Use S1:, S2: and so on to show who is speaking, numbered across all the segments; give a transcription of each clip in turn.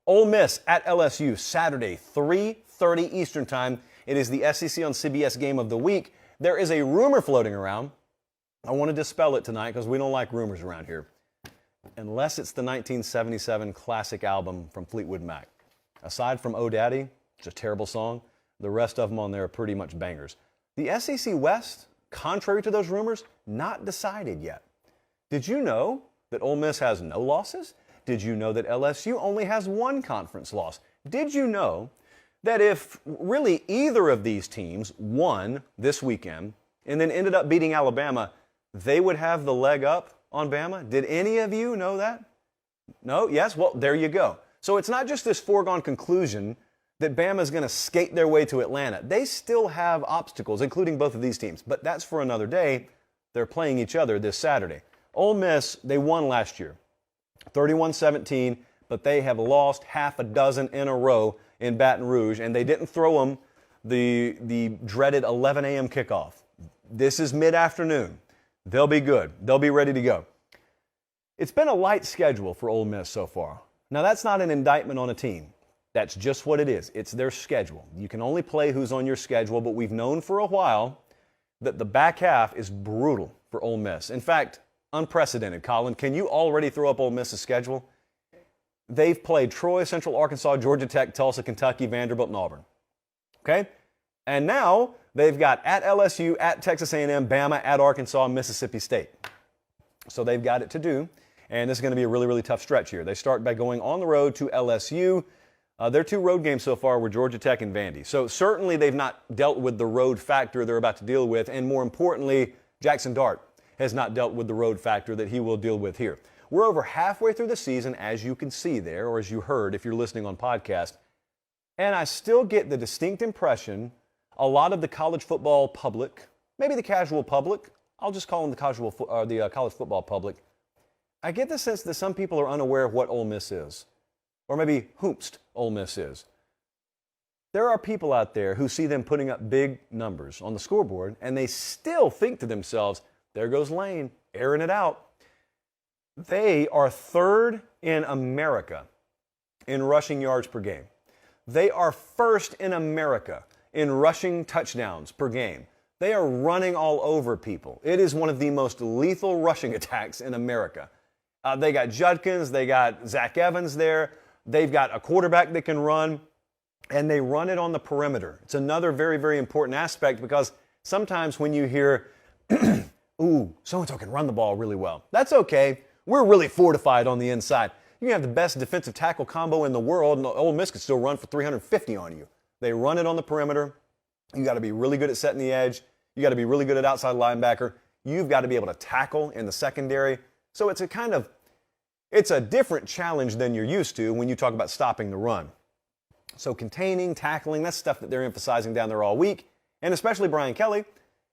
S1: Ole Miss at LSU, Saturday, 3:30 Eastern Time. It is the SEC on CBS game of the week. There is a rumor floating around. I want to dispel it tonight because we don't like rumors around here. Unless it's the 1977 classic album from Fleetwood Mac. Aside from Oh Daddy, it's a terrible song. The rest of them on there are pretty much bangers. The SEC West, contrary to those rumors, not decided yet. Did you know that Ole Miss has no losses? Did you know that LSU only has one conference loss? Did you know that if really either of these teams won this weekend and then ended up beating Alabama, they would have the leg up on Bama? Did any of you know that? No? Yes? Well, there you go. So it's not just this foregone conclusion that Bama is going to skate their way to Atlanta. They still have obstacles, including both of these teams. But that's for another day. They're playing each other this Saturday. Ole Miss, they won last year, 31-17, but they have lost half a dozen in a row in Baton Rouge, and they didn't throw them the dreaded 11 a.m. kickoff. This is mid-afternoon. They'll be good. They'll be ready to go. It's been a light schedule for Ole Miss so far. Now, that's not an indictment on a team. That's just what it is. It's their schedule. You can only play who's on your schedule, but we've known for a while that the back half is brutal for Ole Miss. In fact, unprecedented. Colin, can you already throw up Ole Miss's schedule? They've played Troy, Central Arkansas, Georgia Tech, Tulsa, Kentucky, Vanderbilt, and Auburn. Okay? And now they've got at LSU, at Texas A&M, Bama, at Arkansas, Mississippi State. So they've got it to do, and this is going to be a really, really tough stretch here. They start by going on the road to LSU. Their two road games so far were Georgia Tech and Vandy. So certainly they've not dealt with the road factor they're about to deal with, and more importantly, Jackson Dart has not dealt with the road factor that he will deal with here. We're over halfway through the season, as you can see there, or as you heard if you're listening on podcast, and I still get the distinct impression a lot of the college football public, maybe the casual public, I'll just call them the college football public, I get the sense that some people are unaware of what Ole Miss is, or maybe whomst Ole Miss is. There are people out there who see them putting up big numbers on the scoreboard, and they still think to themselves, there goes Lane, airing it out. They are third in America in rushing yards per game. They are first in America in rushing touchdowns per game. They are running all over people. It is one of the most lethal rushing attacks in America. They got Judkins, they got Zach Evans there, they've got a quarterback that can run, and they run it on the perimeter. It's another very, very important aspect because sometimes when you hear, ooh, so-and-so can run the ball really well, that's okay. We're really fortified on the inside. You can have the best defensive tackle combo in the world, and Ole Miss could still run for 350 on you. They run it on the perimeter. You got to be really good at setting the edge. You got to be really good at outside linebacker. You've got to be able to tackle in the secondary. So it's a different challenge than you're used to when you talk about stopping the run. So containing, tackling, that's stuff that they're emphasizing down there all week, and especially Brian Kelly,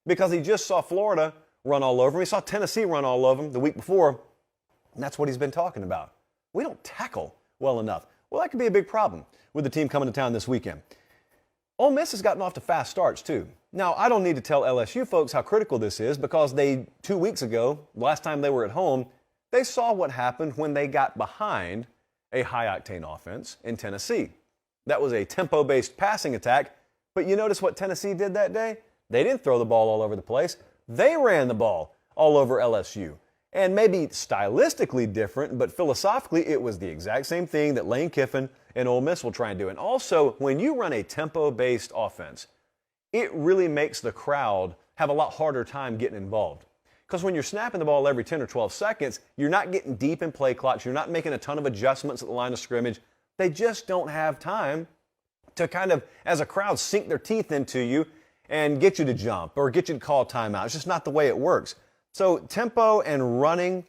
S1: because he just saw Florida run all over him. He saw Tennessee run all over him the week before, and that's what he's been talking about. We don't tackle well enough. Well, that could be a big problem with the team coming to town this weekend. Ole Miss has gotten off to fast starts, too. Now, I don't need to tell LSU folks how critical this is because 2 weeks ago, last time they were at home, they saw what happened when they got behind a high-octane offense in Tennessee. That was a tempo-based passing attack, but you notice what Tennessee did that day? They didn't throw the ball all over the place. They ran the ball all over LSU. And maybe stylistically different, but philosophically it was the exact same thing that Lane Kiffin and Ole Miss will try and do. And also, when you run a tempo-based offense, it really makes the crowd have a lot harder time getting involved. Because when you're snapping the ball every 10 or 12 seconds, you're not getting deep in play clocks. You're not making a ton of adjustments at the line of scrimmage. They just don't have time to kind of, as a crowd, sink their teeth into you and get you to jump or get you to call timeout. It's just not the way it works. So tempo and running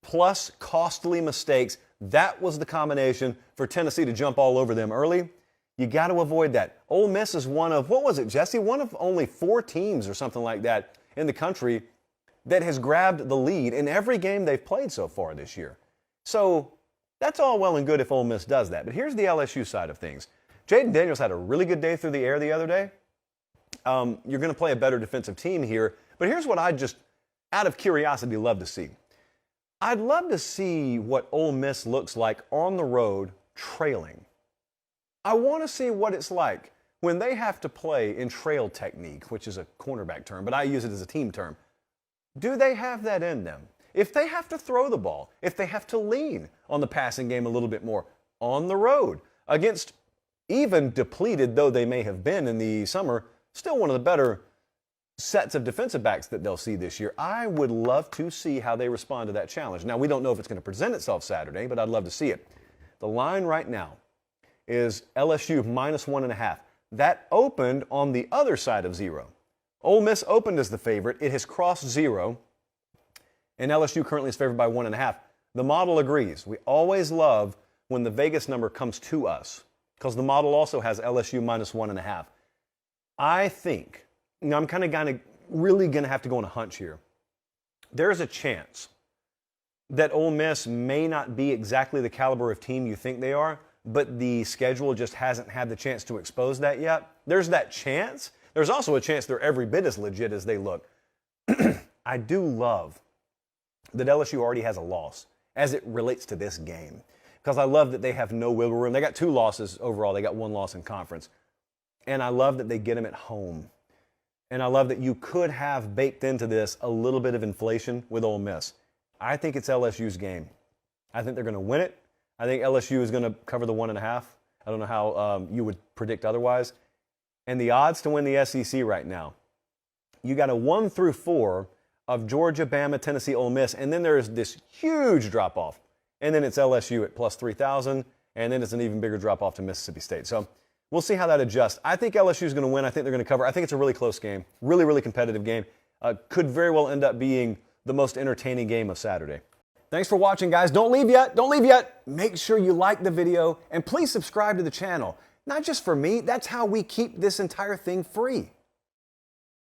S1: plus costly mistakes, that was the combination for Tennessee to jump all over them early. You got to avoid that. Ole Miss is one of, what was it, Jesse? One of only 4 teams or something like that in the country that has grabbed the lead in every game they've played so far this year. So that's all well and good if Ole Miss does that. But here's the LSU side of things. Jaden Daniels had a really good day through the air the other day. You're going to play a better defensive team here. But here's what I just, out of curiosity, love to see. I'd love to see what Ole Miss looks like on the road trailing I want to see what it's like when they have to play in trail technique, which is a cornerback term, but I use it as a team term. Do they have that in them? If they have to throw the ball, if they have to lean on the passing game a little bit more on the road against, even depleted though they may have been in the summer, still one of the better sets of defensive backs that they'll see this year. I would love to see how they respond to that challenge. Now, we don't know if it's going to present itself Saturday, but I'd love to see it. The line right now is LSU minus 1.5. That opened on the other side of 0. Ole Miss opened as the favorite. It has crossed 0, and LSU currently is favored by 1.5. The model agrees. We always love when the Vegas number comes to us because the model also has LSU minus 1.5. I think, I'm kind of really going to have to go on a hunch here. There's a chance that Ole Miss may not be exactly the caliber of team you think they are, but the schedule just hasn't had the chance to expose that yet. There's that chance. There's also a chance they're every bit as legit as they look. I do love that LSU already has a loss as it relates to this game because I love that they have no wiggle room. They got 2 losses overall. They got 1 loss in conference. And I love that they get them at home. And I love that you could have baked into this a little bit of inflation with Ole Miss. I think it's LSU's game. I think they're going to win it. I think LSU is going to cover the 1.5. I don't know how you would predict otherwise. And the odds to win the SEC right now, you got a 1 through 4 of Georgia, Bama, Tennessee, Ole Miss, and then there's this huge drop-off. And then it's LSU at plus 3,000, and then it's an even bigger drop-off to Mississippi State. So we'll see how that adjusts. I think LSU is going to win. I think they're going to cover. I think it's a really close game, really, really competitive game. Could very well end up being the most entertaining game of Saturday. Thanks for watching, guys. Don't leave yet. Don't leave yet. Make sure you like the video, and please subscribe to the channel. Not just for me. That's how we keep this entire thing free.